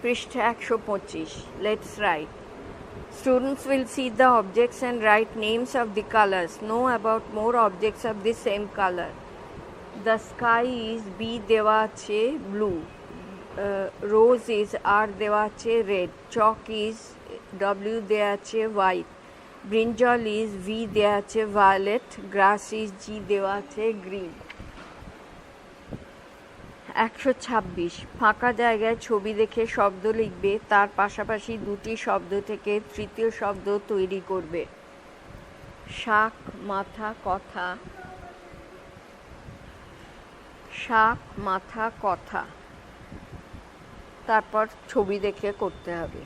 পৃষ্ঠা 125. Let's write. Students will see the objects and write names of the colors. Know about more objects of the same color. The sky is B দেওয়া আছে blue. Rose is R দেওয়া আছে red. Chalk is W দেওয়া আছে white. Brinjal is V দেওয়া আছে violet. Grass is G দেওয়া আছে green. 126 ফাঁকা জায়গায় ছবি দেখে শব্দ লিখবে, তার পাশাপাশি দুটি শব্দ থেকে তৃতীয় শব্দ তৈরি করবে। শাক মাথা কথা, শাক মাথা কথা, তারপর ছবি দেখে করতে হবে।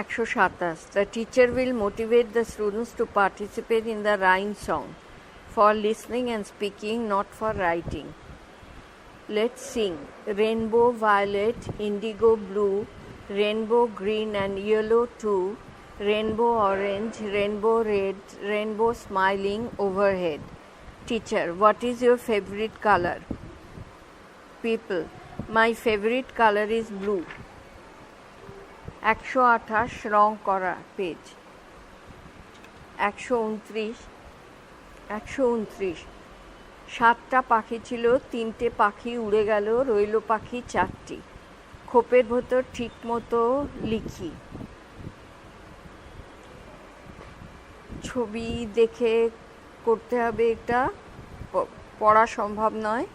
127 The teacher will motivate the students to participate in the rhyme song for listening and speaking, not for writing. Let's sing. Rainbow violet, indigo blue, rainbow green and yellow too, rainbow orange, rainbow red, rainbow smiling overhead. Teacher, what is your favorite color? People, my favorite color is blue. 128 রং করা page. 129 7টা পাখি ছিল, 3টে পাখি উড়ে গেল, রইল পাখি 4টি। খোপের ভেতর ঠিক মতো লিখি। ছবি দেখে করতে হবে, এটা পড়া সম্ভব নয়।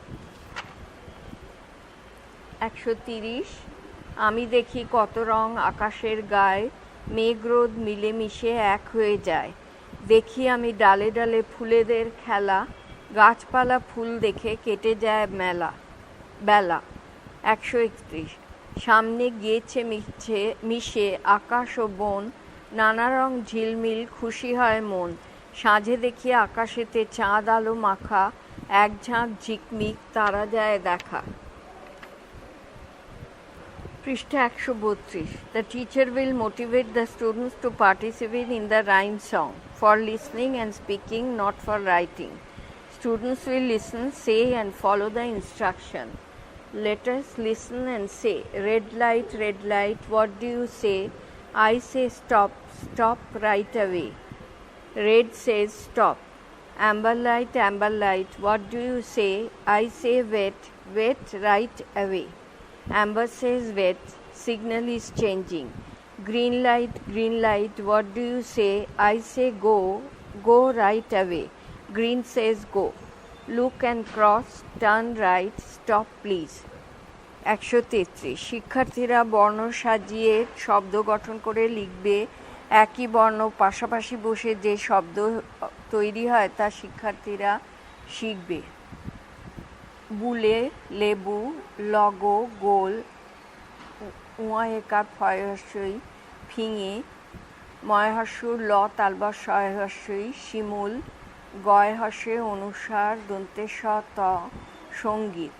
130 আমি দেখি কত রং আকাশের গায়ে, মেঘ রোদ মিলেমিশে এক হয়ে যায়। দেখি আমি ডালে ডালে ফুলেদের খেলা, গাছপালা ফুল দেখে কেটে যায় বেলা। 131 সামনে গিয়েছে মিশে আকাশ ও বন, নানা রং ঝিলমিল খুশি হয় মন। সাঁঝে দেখি আকাশেতে চাঁদ আলো মাখা, এক ঝাঁক ঝিকমিক তারা যায় দেখা। পৃষ্ঠা 132 The teacher will motivate the students to participate in the rhyme song for listening and speaking, not for writing. Students will listen, say and follow the instruction. Let us listen and say. Red light, what do you say? I say stop, stop right away. Red says stop. Amber light, what do you say? I say wait, wait right away. Amber says wait, signal is changing. Green light, what do you say? I say go, go right away. Green says go. Look and cross, turn right, stop please. 133 শিক্ষার্থীরা বর্ণ সাজিয়ে শব্দ গঠন করে লিখবে। একই বর্ণ পাশাপাশি বসে যে শব্দ তৈরি হয় তা শিক্ষার্থীরা শিখবে। বুলে লেবু, লগো গোল, উঁয়ায়েকার ফয়হস্যই, ফিঙে ময়হস্যুর ল তালবা শয়হস্যই, শিমুল গয় হস্যে অনুসার দন্তেশ ত, সঙ্গীত।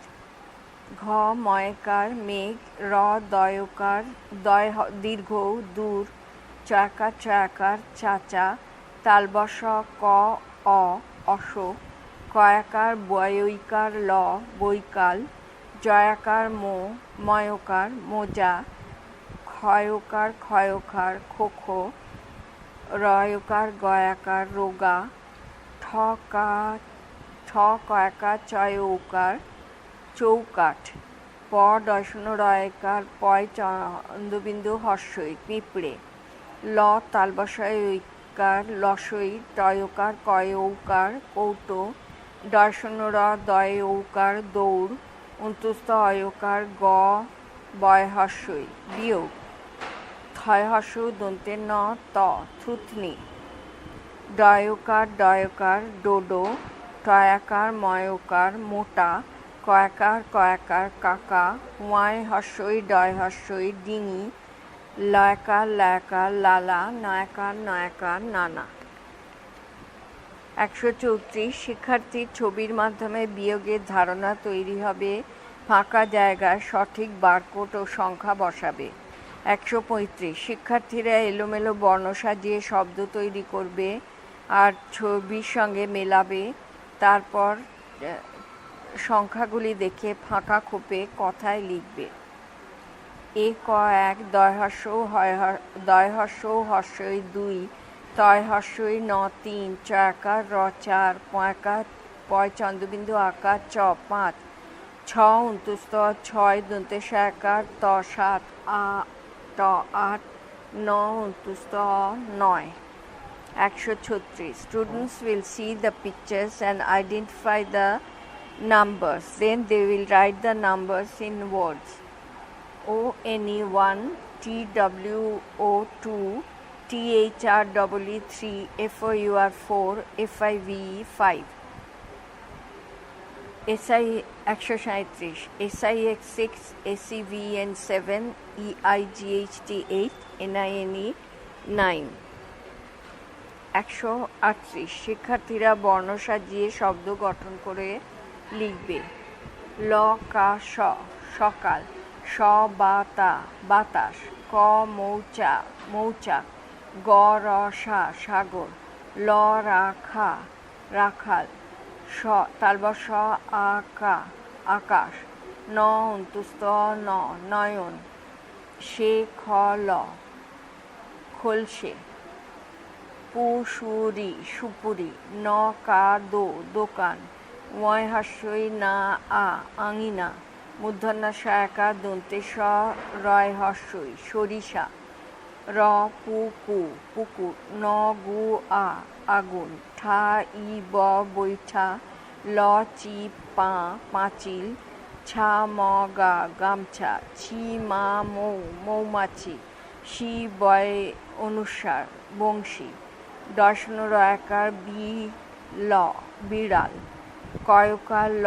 ঘ ময়কার মেঘ, র দয়কার দীর্ঘ দূর, চয়াকার চাচা, তালবস ক অ অশোক, কয়াকার বয়ইকার ল বৈকাল, জয়াকার ময়কার মোজা, ক্ষয়কার খোখো, রয়কার গয়াকার রোগা, ঠ কয়াকার চয়ৌকার চৌকাঠ, প ডয়কার পয় চন্দ্রবিন্দু হর্ষই পিঁপড়ে, ল তালবসয়কার লসই, টয়কার কয়ৌকার কৌটো, দয়ৌকার দৌড়, অন্তস্থ অয়কার গ বয়হস্যই বিয়োগ, থয়হস্য দন্তে ন ত থুতনি, ডয়কার ডোডো, টয়াকার ময়কার মোটা, কয়াকার কাকা, ওয়ায় ডয়হস্যই ডিঙি, লয়কার লালা, নয়াকার নানা। 134 শিক্ষার্থীর ছবির মাধ্যমে বিয়োগের ধারণা তৈরি হবে, ফাঁকা জায়গায় সঠিক বারকোড ও সংখ্যা বসাবে। 135 শিক্ষার্থীরা এলোমেলো বর্ণ সাজিয়ে শব্দ তৈরি করবে আর ছবির সঙ্গে মেলাবে, তারপর সংখ্যাগুলি দেখে ফাঁকা খোপে কথায় লিখবে। এ ক এক দয় হর্ষই দুই তয় হর্ষই ন তিন চয়াকার র চার পয়াকার পয় চন্দ্রবিন্দু আকার চ পাঁচ ছ অন্তুস্থ ছয় দন্তেশাকার ত সাত ট আট ন অন্তুস্থ নয়। 136. Students will see the pictures and identify the numbers. Then they will write the numbers in words. ONE 1, TWO 2, THREE 3, FOUR 4, FIVE 5. SI 137, SIX 6, SEVN 7, EIGHT 8, NINE 9. 138. শিক্ষার্থীরা বর্ণ সাজিয়ে শব্দ গঠন করে লিখবে। ল কা শ সকাল, স বা তা বাতাস, ক মৌচাক, গ র সা সাগর, ল রা খা রাখাল, স আকাশ, ন অন্তুস্থ নয়ন, সে খ ল খোলসে, সুপুরি, ন কা দোকান, ময় হাস্যই না আঙিনা, মূর্ধন্য সয়াকার দন্তে স রয় হর্ষই সরিষা, র পুকুর, ন গু আগুন, ঠা ই বৈঠা, ল চি পাঁচিল, ছা ম গামছা, ছি মা মৌমাছি, শি বয় অনুসার বংশী, দর্শন রয়াকার বিড়াল, কয়কার ল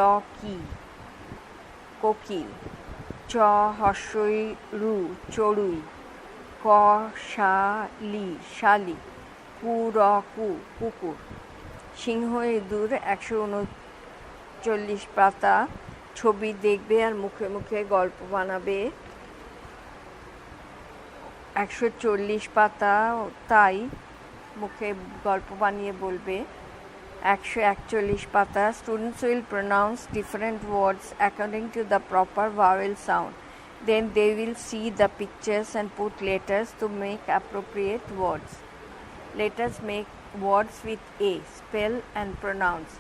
কোকিল, চ হর্ষই রু চড়ুই, ক শালি, কুকুর। সিংহ ইঁদুর 139 পাতা ছবি দেখবে আর মুখে মুখে গল্প বানাবে। 140 পাতা তাই মুখে গল্প বানিয়ে বলবে। 141 পাতা students will pronounce different words according to the proper vowel sound. Then they will see the pictures and put letters to make appropriate words. Let us make words with A. Spell and pronounce.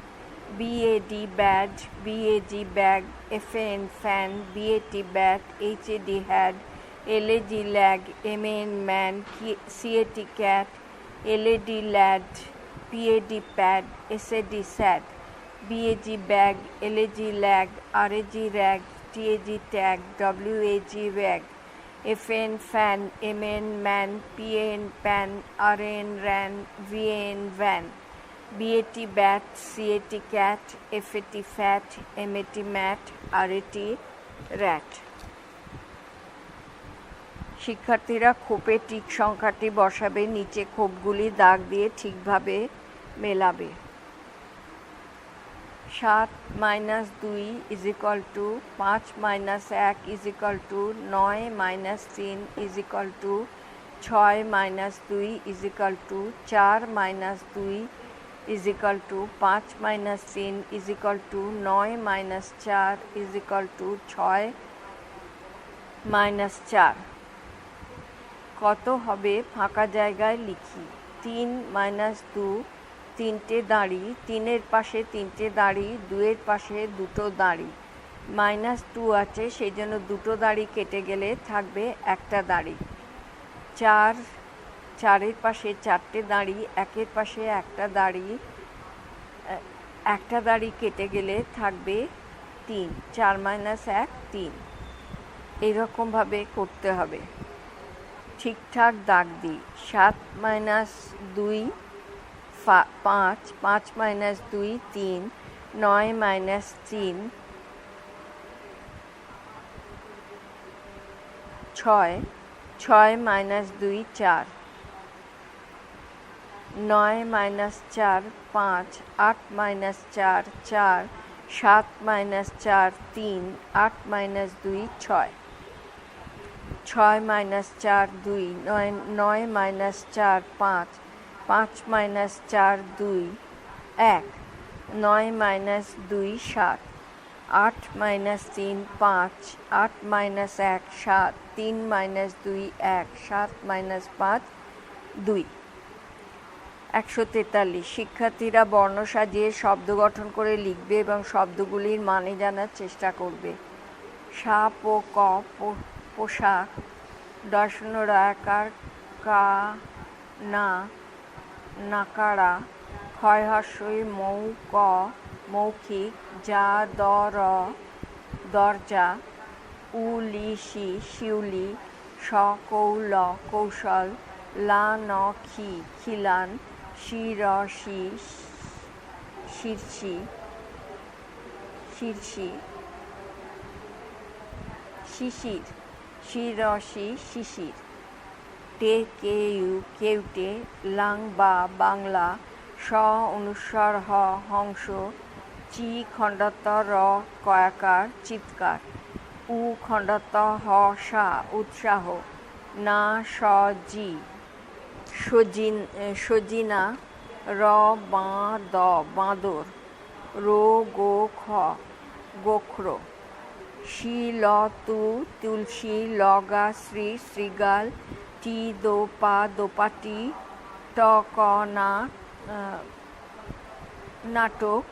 BAD bad, BAG bag, FAN fan, BAT bat, HAD had, LAG lag, MAN man, CAT cat, LAD lad, PAD pad, SAD sad, BAG bag, LAG lag, RAG rag, TAG tag, WAG wag, FN fan, MN man, PN pan, RN ran, VN van, BAT bat, CAT cat, FAT fat, MAT mat, RAT rat. শিক্ষার্থীরা খোপে tick সংখ্যাটি বসাবে, নিচে খোপগুলি দাগ দিয়ে ঠিকভাবে মেলাবে। 7 - 2 = 5 - 1 = 9 - 3 = 6 - 2 = 4 - 2 = 5 - 3 = 9 - 4 = 6 - 4। কত হবে ফাঁকা জায়গায় লিখি। 3 - 2 তিনটে দাঁড়ি, 3-এর পাশে 3টে দাঁড়ি, 2-এর পাশে 2টো দাঁড়ি, -2 আছে সেই জন্য 2টো দাঁড়ি কেটে গেলে থাকবে একটা দাঁড়ি। 4-এর পাশে 4টে দাঁড়ি, 1-এর পাশে একটা দাঁড়ি, একটা দাঁড়ি কেটে গেলে থাকবে 3, 4 - 1 3। এইরকমভাবে করতে হবে। ঠিকঠাক দাগ দিই। 7 - 2 5, 5 - 2 3, 9 - 3 6, 6 - 2 4, 9 - 4 5, 8 - 4 4, 7 - 4 3, 8 - 2 6, 6 - 4 2, 9 - 4 5, 5 - 4 2 1, 9 - 2 7, 8 মাইনাস 3 5, 8 মাইনাস 1 7, 3 মাইনাস 2 1, 7 মাইনাস 5 2। 143 শিক্ষার্থীরা বর্ণ সাজিয়ে শব্দ গঠন করে লিখবে এবং শব্দগুলির মানে জানার চেষ্টা করবে। সাপ ও ক পোশাক, দর্শনরাকার কা না নাকারা, ক্ষয় হর্ষই মৌ ক মৌখিক, যা দ র দরজা, উলিশি শিউলি, স কৌল কৌশল, লা ন খি খিলান, শি র শি শীর্ষি শীর্ষি শিশির, শি র শি শিশির, টে কে ইউ কেউটে, লাং বা বাংলা, স অনুস্বর হ হংস, চি খণ্ডত র কয়াকার চিৎকার, উ খণ্ডত হ সা উৎসাহ, না স জি সজিনা, র বাঁ দ বাঁদর, রো গো খ গোখর, শি ল তু তুলসী, লগা শ্রী শ্রীগাল, টি দো পা দোপাটি, ট ক না নাটক,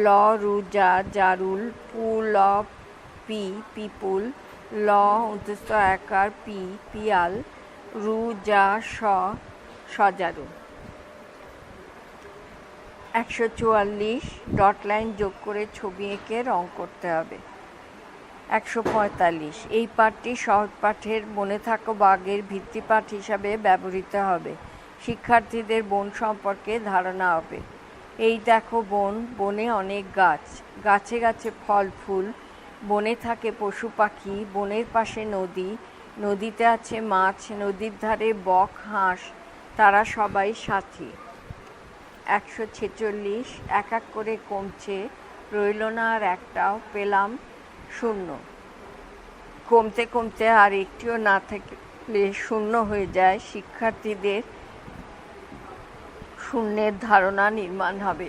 ল রুজা জারুল, পু ল পি পিপুল, ল উদ্দেশ্য একার পি পিয়াল, রু যা স সজারু। 144 ডট লাইন যোগ করে ছবি এঁকে রং করতে হবে। 145 এই পাঠটি সহজ পাঠের মনে থাকা বাগের ভিত্তিপাঠ হিসাবে ব্যবহৃত হবে। শিক্ষার্থীদের বন সম্পর্কে ধারণা হবে। এই দেখো বন, বনে অনেক গাছ, গাছে গাছে ফল ফুল, বনে থাকে পশু পাখি, বনের পাশে নদী, নদীতে আছে মাছ, নদীর ধারে বক হাঁস, তারা সবাই সাথী। 146 এক এক করে কমছে, রইল না আর একটাও, পেলাম শূন্য। কমতে কমতে আর একটিও না থাকলে শূন্য হয়ে যায়। শিক্ষার্থীদের শূন্যের ধারণা নির্মাণ হবে।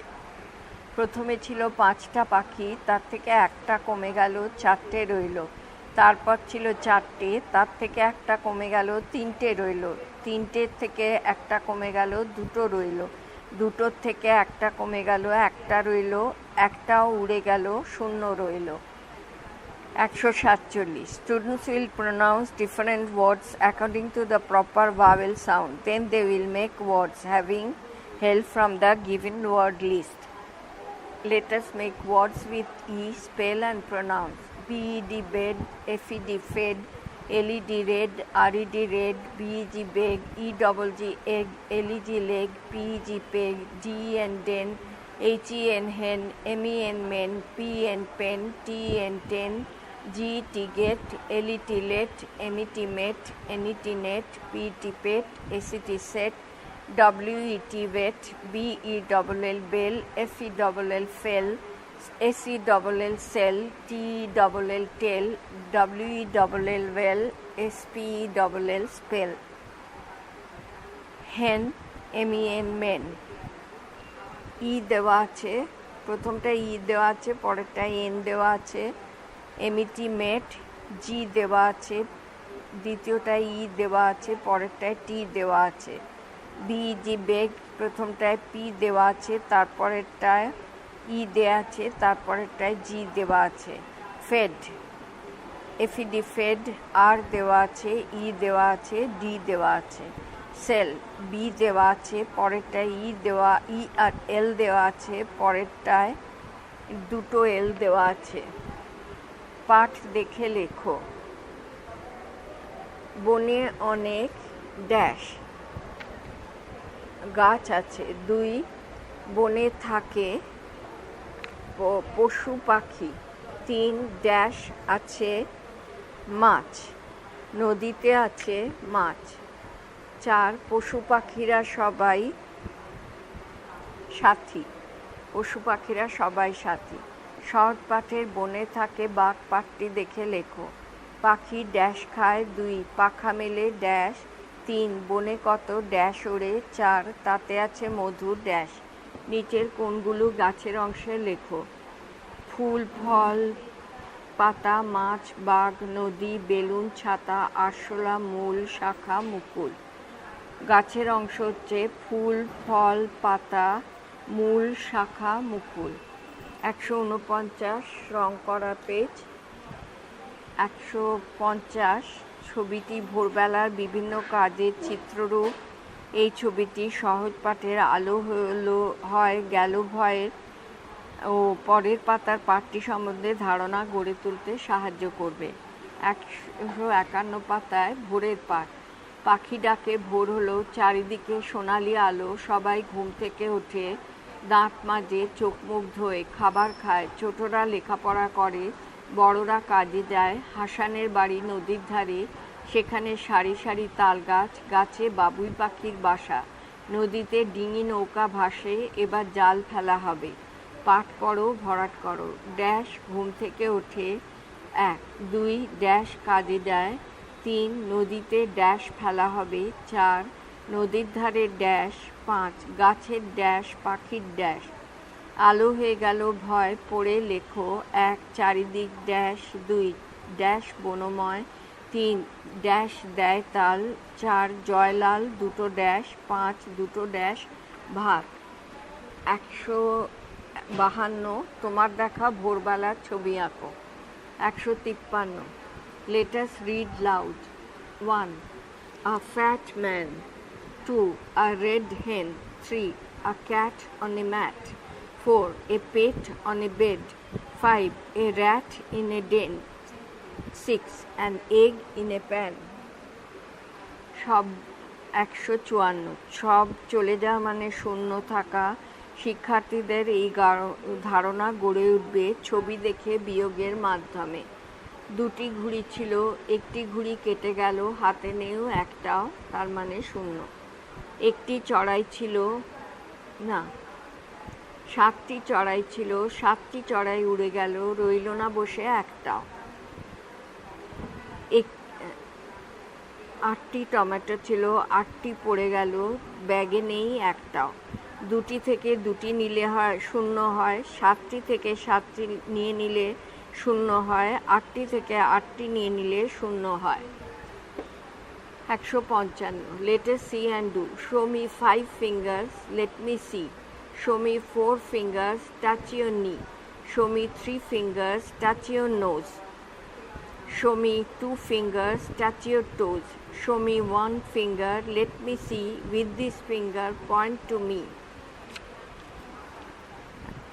প্রথমে ছিল 5টা পাখি, তার থেকে একটা কমে গেল, 4টে রইল। তারপর ছিল 4টে, তার থেকে একটা কমে গেল, 3টে রইল। 3টের থেকে একটা কমে গেল, 2টো রইল। 2টোর থেকে একটা কমে গেল, একটা রইল, একটাও উড়ে গেল, 0 রইল। 147 students will pronounce different words according to the proper vowel sound. Then they will make words having help from the given word list. Let us make words with E, spell and pronounce. BED bed, FED fed, LED red, RED red, BEG beg, EGG egg, LEG leg, PEG peg, DEN den, HEN hen, MEN men, PEN pen, TEN ten, GET get, LET let, MET met, NET net, PET pet, SET set, WET wet, BELL bell, FELL fell, SELL cell, TELL tell, WELL well, SPELL spell. hen, MEN men. ই দেওয়া আছে, প্রথমটা ই দেওয়া আছে, পরেরটা N দেওয়া আছে। এমিটি মেট, জি দেওয়া আছে, দ্বিতীয়টায় ই দেওয়া আছে, পরেরটায় টি দেওয়া আছে। বিজি বেগ, প্রথমটায় পি দেওয়া আছে, তারপরেরটায় ই দেওয়া আছে, তারপরেরটায় জি দেওয়া আছে। ফেড, এফিডি ফেড, আর দেওয়া আছে, ই দেওয়া আছে, ডি দেওয়া আছে। সেল, বি দেওয়া আছে, পরেরটায় ই দেওয়া, ই আর এল দেওয়া আছে, পরেরটায় 2টো এল দেওয়া আছে। পাঠ দেখে লেখো। বনে অনেক ড্যাশ গাছ আছে। 2 বনে থাকে পশু পাখি। 3 ড্যাশ আছে মাছ, নদীতে আছে মাছ। 4 পশু পাখিরা সবাই সাথী, পশু পাখিরা সবাই সাথী। সহজ পাঠের বনে থাকে বাঘ পাঠটি দেখে লেখো। পাখি ড্যাশ খায়। 2 পাখা মেলে ড্যাশ। 3 বনে কত ড্যাশ ওড়ে। 4 তাতে আছে মধু ড্যাশ। নিচের কোনগুলো গাছের অংশে লেখো। ফুল ফল পাতা মাছ বাঘ নদী বেলুন ছাতা আরশোলা মূল শাখা মুকুল। গাছের অংশ হচ্ছে ফুল ফল পাতা মূল শাখা মুকুল। 149 রং করা পেজ। 150 ছবিটি ভোরবেলার বিভিন্ন কাজের চিত্ররূপ। এই ছবিটি সহজ পাঠের আলো হয় গেল ভয়ের ও পরের পাতার পাঠটি সম্বন্ধে ধারণা গড়ে তুলতে সাহায্য করবে। 151 পাতায় ভোরের পাঠ। পাখি ডাকে ভোর হলো, চারিদিকে সোনালি আলো, সবাই ঘুম থেকে ওঠে, দাঁত মাজে, চোখ মুখ ধোয়, খাবার খায়, ছোটরা লেখাপড়া করে, বড়রা কাজে যায়। হাসানের বাড়ি নদীর ধারে, সেখানে সারি সারি তাল গাছ, গাছে বাবুই পাখির বাসা, নদীতে ডিঙি নৌকা ভাসে, এবার জাল ফেলা হবে। পাঠ পড়ো ভরাট করো। ড্যাশ ঘুম থেকে ওঠে 1, 2 ড্যাশ কাজে যায়, 3 নদীতে ড্যাশ ফেলা হবে, 4 নদীর ধারে ড্যাশ, 5 গাছের ড্যাশ পাখির ড্যাশ। আলো হয়ে গেল ভয় পড়ে লেখো। 1 চারিদিক ড্যাশ, 2 ড্যাশ বনময়, 3 ড্যাশ দেয় তাল, 4 জয়লাল দুটো ড্যাশ, 5 দুটো ড্যাশ ভাত। 152 তোমার দেখা ভোরবেলার ছবি আঁকো। 153 let us read loud. 1 a fat man, 2 a red hen, 3 a cat on a mat, 4 a pet on a bed, 5 a rat in a den, 6 an egg in a pan. সব 154 সব চলে যাওয়া মানে শূন্য থাকা। শিক্ষার্থীদের এই ধারণা গড়ে উঠবে ছবি দেখে বিয়োগের মাধ্যমে। 2টি ঘুড়ি ছিল, একটি ঘুড়ি কেটে গেল, হাতে নেই একটাও, তার মানে শূন্য। একটি চড়াই ছিল না, 7টি চড়াই ছিল, 7টি চড়াই উড়ে গেল, রইল না বসে একটাও। 8টি টমেটো ছিল, 8টি পড়ে গেল, ব্যাগে নেই একটাও। 2টি থেকে 2টি নিলে হয় শূন্য হয়, 7টি থেকে 7টি নিয়ে নিলে শূন্য হয়, 8টি থেকে 8টি নিয়ে নিলে শূন্য হয়। 155 let us see and do. Show me 5 fingers, let me see. Show me 4 fingers, touch your knee. Show me 3 fingers, touch your nose. Show me 2 fingers, touch your toes. Show me 1 finger, let me see. With this finger, point to me.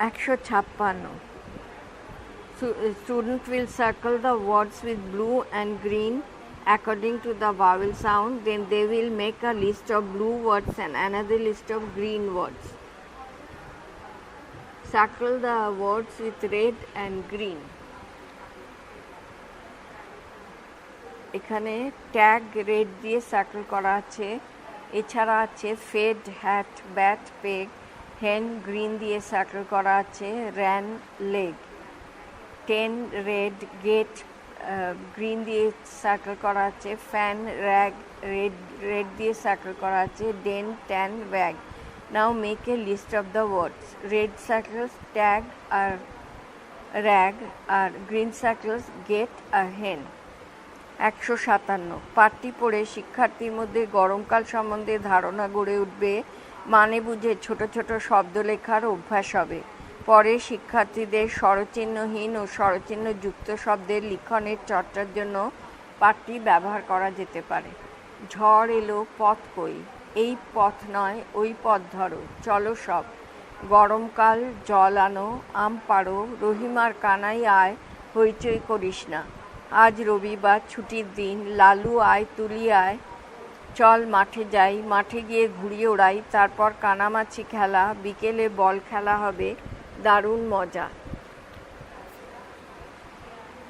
156 student will circle the words with blue and green according to the vowel sound. Then they will make a list of blue words and another list of green words. Circle the words with red and green. এখানে tag red দিয়ে circle করা আছে। এছাড়া আছে fed hat bat peg, hen green দিয়ে circle করা আছে, ran leg, 10 red get green দিয়ে সার্কেল করা আছে, ফ্যান র্যাগ রেড দিয়ে সার্কেল করা আছে, den tan bag. Now make a list of the words. Red circles tag আর র্যাগ, আর গ্রিন সার্কেলস গেট আর হেন। 157 পাঠটি পড়ে শিক্ষার্থীর মধ্যে গরমকাল সম্বন্ধে ধারণা গড়ে উঠবে, মানে বুঝে ছোট ছোট শব্দ লেখার অভ্যাস হবে। পরে শিক্ষার্থীদের স্বরচিহ্নহীন ও স্বরচিহ্নযুক্ত শব্দের লিখনের চর্চার জন্য পাঠটি ব্যবহার করা যেতে পারে। ঝড় এলো পথ কই, এই পথ নয় ওই পথ ধরো, চলো সব। গরমকাল জল আনো, আম পাড়ো, রহিমার কানাই আয়, হইচই করিস না। আজ রবিবার ছুটির দিন, লালু আয় তুলি আয়, চল মাঠে যাই, মাঠে গিয়ে ঘুড়ি ওড়াই, তারপর কানামাছি খেলা, বিকেলে বল খেলা হবে, দারুণ মজা।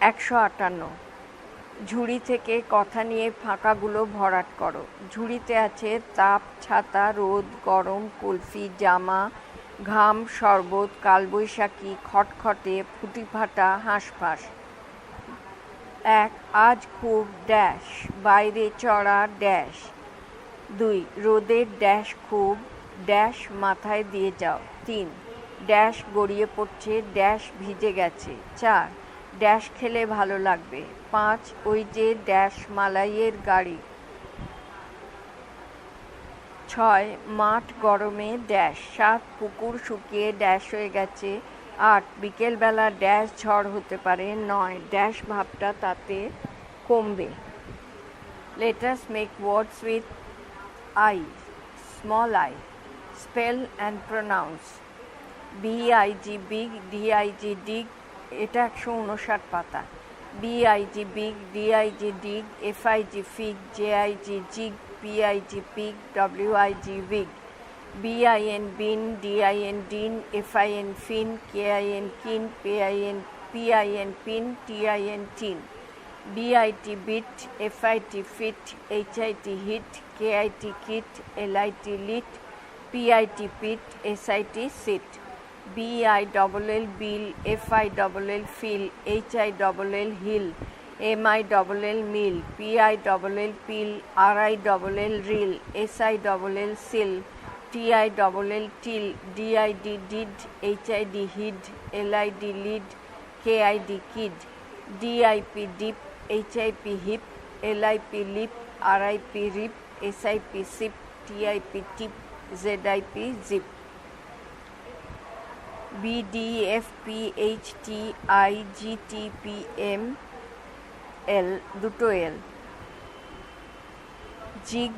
158 ঝুড়ি থেকে কথা নিয়ে ফাঁকাগুলো ভরাট করো। ঝুড়িতে আছে তাপ, ছাতা, রোদ, গরম, কুলফি, জামা, ঘাম, শরবত, কালবৈশাখী, খটখটে, ফুটি ফাটা, হাঁসফাঁস। 1 আজ খুব ড্যাশ, বাইরে চড়া ড্যাশ। 2 রোদের ড্যাশ খুব, ড্যাশ মাথায় দিয়ে যাও। 3 ড্যাশ গড়িয়ে পড়ছে, ড্যাশ ভিজে গেছে। 4. ড্যাশ খেলে ভালো লাগবে। 5. ওই যে ড্যাশ মালাইয়ের গাড়ি। 6. মাঠ গরমে ড্যাশ। 7. পুকুর শুকিয়ে ড্যাশ হয়ে গেছে। 8. বিকেলবেলা ড্যাশ ঝড় হতে পারে। 9. ড্যাশ ভাবটা তাতে কমবে। Let us make words with I, small I. Spell and pronounce. BIG big, DIG dig, এটা 159 পাতা। BIG big, DIG dig, FIG fig, JIG jig, PIG pig, WIG wig. BIN bin, DIN din, FIN fin, KIN kin, PIN pin, TIN tin. BIT bit, FIT fit, HIT hit, KIT kit, LIT lit, PIT pit, SIT sit. BILL bill, FILL fill, HILL hill, MILL mill, PILL pill, RILL reel, SILL sill, TILL till, DID did, HID hid, LID lid, KID kid, DIP dip, HIP hip, LIP lip, RIP rip, SIP sip, TIP tip, ZIP zip. BDFPHTIGTPML দুটো L. জিগ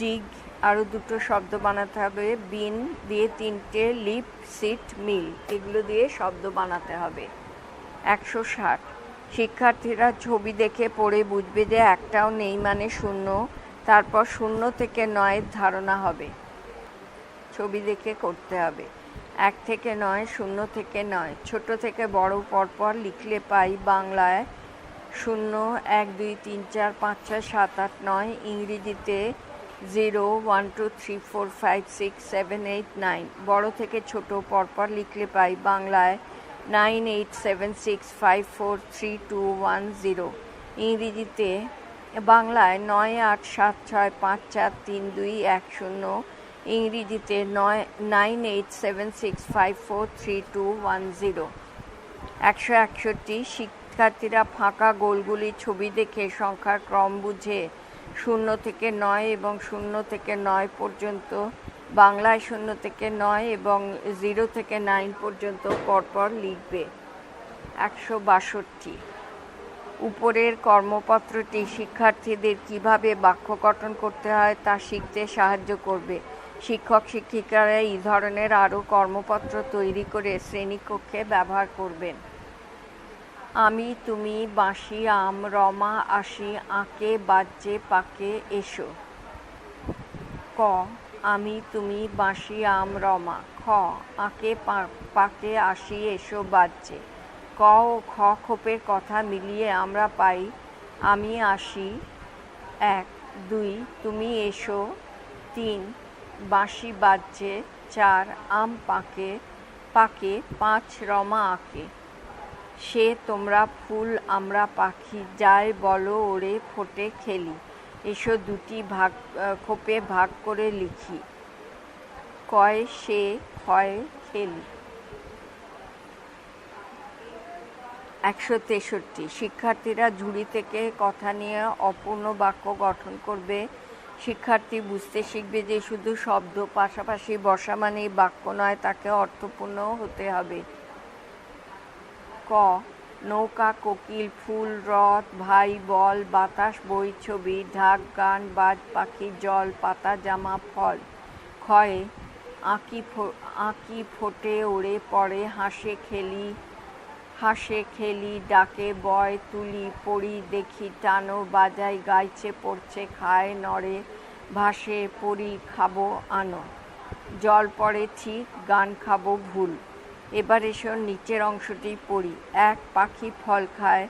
ডিগ আরও দুটো শব্দ বানাতে হবে। বিন দিয়ে 3টে, lip seat মিল এগুলো দিয়ে শব্দ বানাতে হবে। 160. শিক্ষার্থীরা ছবি দেখে পড়ে বুঝবে যে একটাও নেই মানে শূন্য, তারপর 0 থেকে 9 ধারণা হবে। ছবি দেখে করতে হবে। 1 থেকে 9, 0 থেকে 9, ছোট থেকে বড় পরপর লিখলে পাই বাংলায় 0, 1, 2, 3, 4, 5, 6, 7, 8, 9, ইংরেজিতে 0, 1, 2, 3, 4, 5, 6, 7, 8, 9, বড় থেকে ছোট পরপর লিখলে পাই বাংলায় 9, 8, 7, 6, 5, 4, 3, 2, 1, 0, ইংরেজিতে বাংলায় 9, 8, 7, 6, 5, 4, 3, 2, 1, 0, ইংরেজিতে 9, 8, 7, 6, 5, 4, 3, 2, 1, 0. 161. শিক্ষার্থীরা ফাঁকা গোলগুলি ছবি দেখে সংখ্যার ক্রম বুঝে 0 থেকে 9 এবং 0 থেকে 9 পর্যন্ত বাংলায় 0 থেকে 9 এবং 0 থেকে 9 পর্যন্ত পরপর লিখবে। 162. উপরের কর্মপত্রটি শিক্ষার্থীদের কিভাবে বাক্য গঠন করতে হয় তা শিখতে সাহায্য করবে। শিক্ষক শিক্ষিকারা এই ধরনের আরও কর্মপত্র তৈরি করে শ্রেণীকক্ষে ব্যবহার করবেন। আমি, তুমি, বাঁশি, আম, রমা, আসি, আঁকে, বাজছে, পাকে, এসো। ক. আমি, তুমি, বাঁশি, আম, রমা। খ. আঁকে, পাকে, আসি, এসো, বাজছে। ক ও খ খোপের কথা মিলিয়ে আমরা পাই আমি আসি 1, 2, তুমি এসো 3, বাঁশি বাজছে 4, আম পাকে 5, রমা আঁকে। সে, তোমরা ফুল, আমরা পাখি, যায় বলো ওরে ফোটে খেলি। এসো দুটি খোপে ভাগ করে লিখি। কয় সে, ক্ষয় খেলি। 163. শিক্ষার্থীরা ঝুড়ি থেকে কথা নিয়ে অপূর্ণ বাক্য গঠন করবে। শিক্ষার্থী বুঝতে শিখবে যে শুধু শব্দ পাশাপাশি বসা মানেই বাক্য নয়, তাকে অর্থপূর্ণ হতে হবে। ক. নৌকা, কোকিল, ফুল, রথ, ভাই, বল, বাতাস, বই, ছবি, ঢাক, গান, বাজ, পাখি, জল, পাতা, জামা, ফল। ক্ষয়. আঁকি, ফোটে, ওড়ে, পড়ে, হাসে, খেলি, ডাকে, বয়, তুলি, পড়ি, দেখি, টানো, বাজাই, গাইছে, পড়ছে, খায়, নড়ে, ভাসে, পড়ি, খাবো, আনো। জল পড়ে ঠিক, গান খাবো ভুল। এবার এসো নিচের অংশটি পড়ি। 1, পাখি ফল খায়।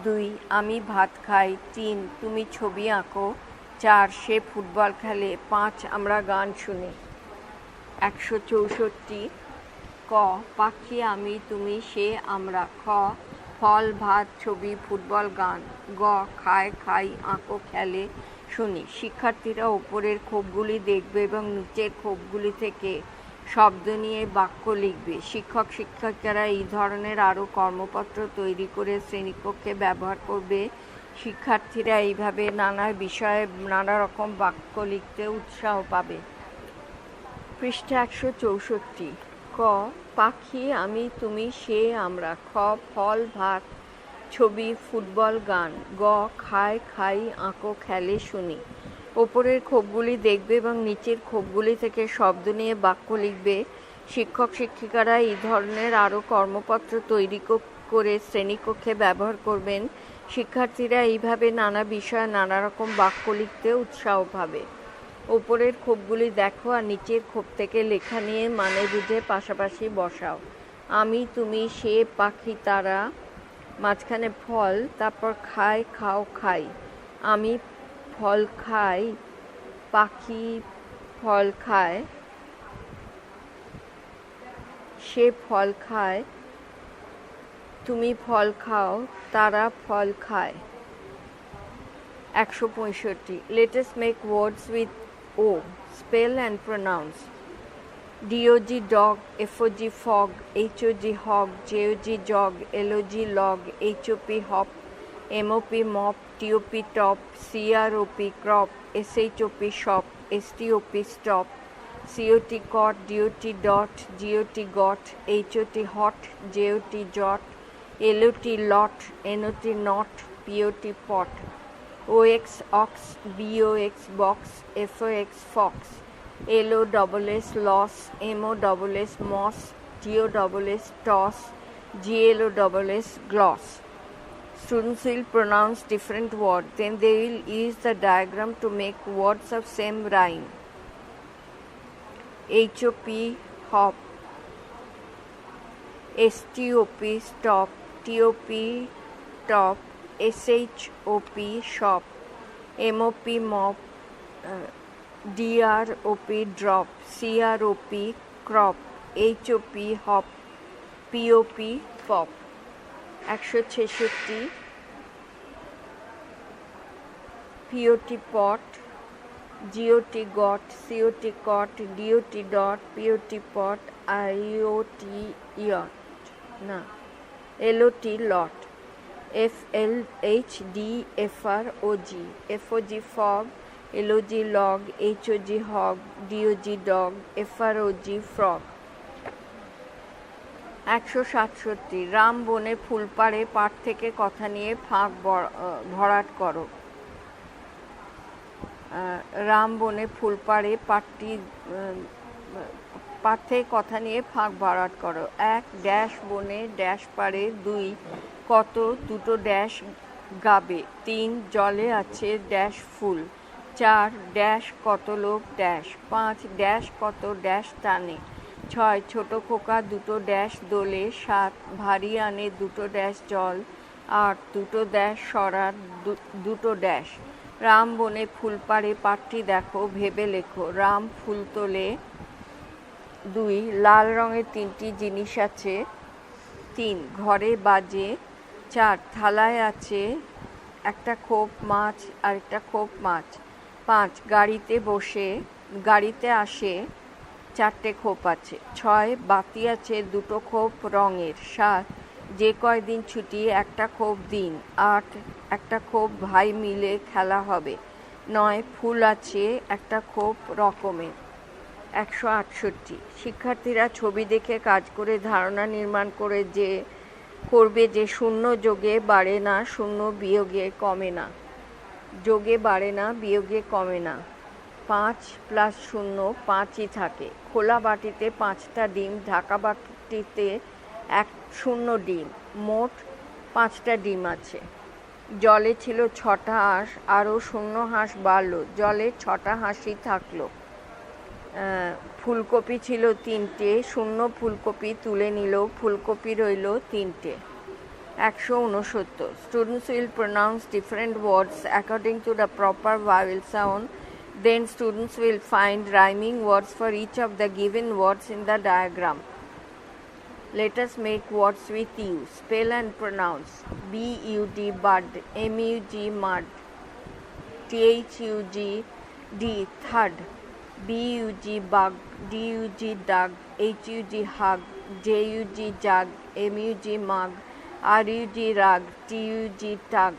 2, আমি ভাত খাই। 3, তুমি ছবি আঁকো। 4, সে ফুটবল খেলে। 5, আমরা গান শুনি। 164. ক. পাখি, আমি, তুমি, সে, আমরা। খ. ফল, ভাত, ছবি, ফুটবল, গান। গ. খায়, খাই, আঁকো, খেলে, শুনি। শিক্ষার্থীরা ওপরের খোপগুলি দেখবে এবং নিচের খোপগুলি থেকে শব্দ নিয়ে বাক্য লিখবে। শিক্ষক শিক্ষিকারা এই ধরনের আরও কর্মপত্র তৈরি করে শ্রেণীকক্ষে ব্যবহার করবে। শিক্ষার্থীরা এইভাবে নানা বিষয়ে নানা রকম বাক্য লিখতে উৎসাহ পাবে। পৃষ্ঠা 164। ক, পাখি, আমি, তুমি, সে, আমরা। খ, ফল, ভাত, ছবি, ফুটবল, গান। গ, খায়, খাই, আঁকো, খেলে, শুনি। ওপরের খোপগুলি দেখবে এবং নিচের খোপগুলি থেকে শব্দ নিয়ে বাক্য লিখবে। শিক্ষক শিক্ষিকারা এই ধরনের আরও কর্মপত্র তৈরি করে শ্রেণীকক্ষে ব্যবহার করবেন। শিক্ষার্থীরা এইভাবে নানা বিষয়ে নানা রকম বাক্য লিখতে উৎসাহ পাবে। ওপরের খোপগুলি দেখো আর নিচের খোপ থেকে লেখা নিয়ে মানে বুঝে পাশাপাশি বসাও। আমি, তুমি, সে, পাখি, তারা, মাঝখানে ফল, তারপর খায়, খাও, খাই। আমি ফল খাই, পাখি ফল খায়, সে ফল খায়, তুমি ফল খাও, তারা ফল খায়। 165. Let us make words with O. Spell and pronounce. DOG dog, FOG fog, HOG hog, JOG jog, LOG log, HOP hop, MOP mop, TOP top, CROP crop, SHOP shop, STOP stop, COT cot, DOT dot, GOT got, HOT hot, JOT jot, LOT lot, NOT not, POT pot, OX ox, BOX box, FOX fox, LOSS loss, MOSS moss, TOSS toss, GLOSS gloss. Students will pronounce different words, then they will use the diagram to make words of same rhyme. HOP hop, STOP stop, TOP top, SHOP shop, MOP mop, DROP drop, CROP crop, HOP hop, POP pop. 166. POT pot, GOT got, COT cot, DOT dot, POT pot, IOT yacht, না, LOT lot, FLHD FROG, FOG fog, LOG log, HOG hog, DOG dog, FROG frog. 167. Ram বনে ফুল পাড়ে পাঠ থেকে কথা নিয়ে ফাঁক ভরাট করো। রাম বনে ফুল পাড়ে পাঠ থেকে কথা নিয়ে ফাঁক ভরাট করো। 1, ড্যাশ বনে ড্যাশ পাড়ে। 2, কত দুটো ড্যাশ গাবে। 3, জলে আছে ড্যাশ ফুল। 4, ড্যাশ কত লোক ড্যাশ। 5, ড্যাশ কত ড্যাশ টানে। 6, ছোট খোকা দুটো ড্যাশ দোলে। 7, ভারী আনে দুটো ড্যাশ জল। 8, দুটো ড্যাশ সরার দুটো ড্যাশ। রাম বনে ফুল পাড়ে পাঠটি দেখো, ভেবে লেখো। রাম ফুল তোলে। 2, লাল রঙের 3টি জিনিস আছে। 3, ঘরে বাজে। 4, থালায় আছে একটা খোপ মাছ আর একটা খোপ মাছ। 5, গাড়িতে আসে 4টে খোপ আছে। 6, বাতি আছে দুটো খোপ রঙের। 7, যে কয়দিন ছুটি একটা খোপ দিন। 8, একটা খোপ ভাই মিলে খেলা হবে। 9, ফুল আছে একটা খোপ রকমের। 168. শিক্ষার্থীরা ছবি দেখে কাজ করে ধারণা নির্মাণ করবে যে শূন্য যোগে বাড়ে না, শূন্য বিয়োগে কমে না। যোগে বাড়ে না, বিয়োগে কমে না। 5 + 0 5ই থাকে। খোলা বাটিতে 5টা ডিম, ঢাকা বাটিতে 0 ডিম, মোট 5টা ডিম আছে। জলে ছিল 6টা হাঁস, আরও 0 হাঁস বাড়ল, জলে 6টা হাঁসই থাকলো। ফুলকপি ছিল 3টে, 0 ফুলকপি তুলে নিল, ফুলকপি রইল 3টে। 169. Students will pronounce different words according to the proper vowel sound. Then students will find rhyming words for each of the given words in the diagram. Let us make words with U. Spell and pronounce. BUD bud, MUG mud, THUGD thud, BUG bug, DUG dug, HUG hug, JUG jug, MUG mug, RUG rug, TUG tug,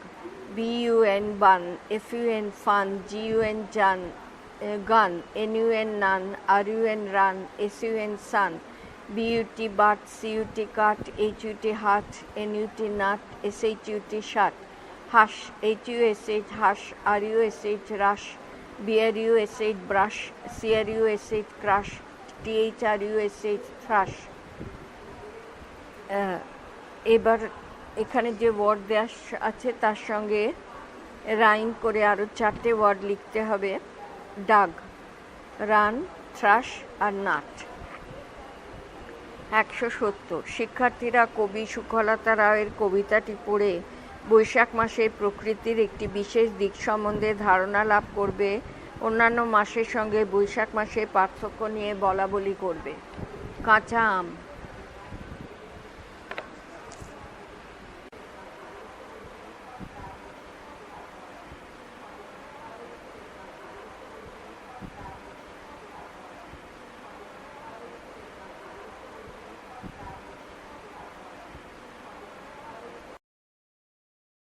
BUN bun, FUN fun, GUN gun, NUN none, RUN run, SUN sun, BUT but, CUT cut, HUT hut, NUT nut, SHUT shut, hush, HUSH hush, RUSH rush, BRUSH brush, CRUSH crush, THRUSH thrush. এবার এখানে যে word দেওয়া আছে তার সঙ্গে rhyme করে আরও 4টে word লিখতে হবে। ডাগ, রান, থ্রাশ আর নাট। 170 শিক্ষার্থীরা কবি সুখলতা রায়ের কবিতাটি পড়ে বৈশাখ মাসের প্রকৃতির একটি বিশেষ দিক সম্বন্ধে ধারণা লাভ করবে। অন্যান্য মাসের সঙ্গে বৈশাখ মাসের পার্থক্য নিয়ে বলাবলি করবে। কাঁচা আম।